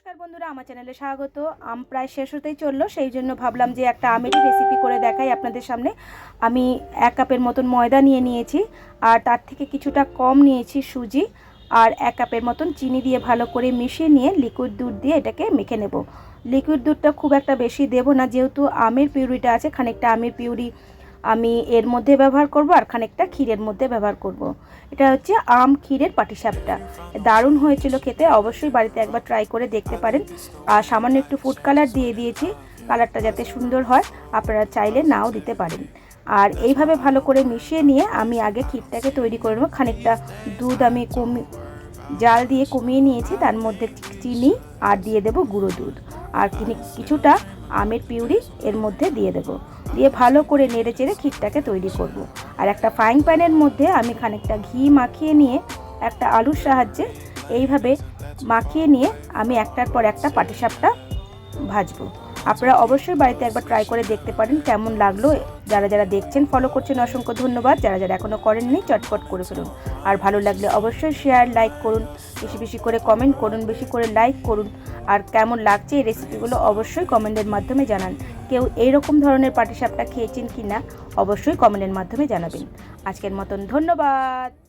নমস্কার বন্ধুরা, আমার চ্যানেলে স্বাগত। প্রায় শেষ হতেই চললো, সেই জন্য ভাবলাম যে একটা আমেরই রেসিপি করে দেখাই আপনাদের সামনে। আমি 1 কাপের মতন ময়দা নিয়ে নিয়েছি, আর তার থেকে কিছুটা কম নিয়েছি সুজি, আর 1 কাপের মতন চিনি দিয়ে ভালো করে মিশিয়ে নিয়ে লিকুইড দুধ দিয়ে এটাকে মেখে নেব। লিকুইড দুধটা খুব একটা বেশি দেব না, যেহেতু আমের পিউরিটা আছে। খানিকটা আমের পিউরি আমি এর মধ্যে ব্যবহার করব, আর খানিকটা ক্ষীরের মধ্যে ব্যবহার করব। এটা হচ্ছে আম ক্ষীরের পাটিসাপটা। দারুণ হয়েছিল খেতে, অবশ্যই বাড়িতে একবার ট্রাই করে দেখতে পারেন। আর সামান্য একটু ফুড কালার দিয়ে দিয়েছি, কালারটা যাতে সুন্দর হয়। আপনারা চাইলে নাও দিতে পারেন। আর এইভাবে ভালো করে মিশিয়ে নিয়ে আমি আগে ক্ষীরটাকে তৈরি করে নেব। খানিকটা দুধ আমি জাল দিয়ে কমিয়ে নিয়েছি, তার মধ্যে চিনি আর দিয়ে দেব গুঁড়ো দুধ, আর কিছুটা আমের পিউরি এর মধ্যে দিয়ে দেব। দিয়ে ভালো করে নেড়ে চেড়ে ক্ষীরটাকে তৈরি করব। আর একটা ফ্রাইং প্যানের মধ্যে আমি খানিকটা ঘি মাখিয়ে নিয়ে একটা আলুর সাহায্যে এইভাবে মাখিয়ে নিয়ে আমি একটার পর একটা পাটিসাপটা ভাজবো। আপনারা অবশ্যই বাড়িতে একবার ট্রাই করে দেখতে পারেন কেমন লাগলো। যারা যারা দেখছেন, ফলো করছেন, অসংখ্য ধন্যবাদ। যারা যারা এখনও করেননি, চটপট করে ফেলুন। আর ভালো লাগলে অবশ্যই শেয়ার লাইক করুন, বেশি বেশি করে কমেন্ট করুন, বেশি করে লাইক করুন। আর কেমন লাগছে এই রেসিপিগুলো অবশ্যই কমেন্টের মাধ্যমে জানান। কেউ এইরকম ধরনের পাটিসাপটা খেয়েছেন কি না অবশ্যই কমেন্টের মাধ্যমে জানাবেন। আজকের মতন ধন্যবাদ।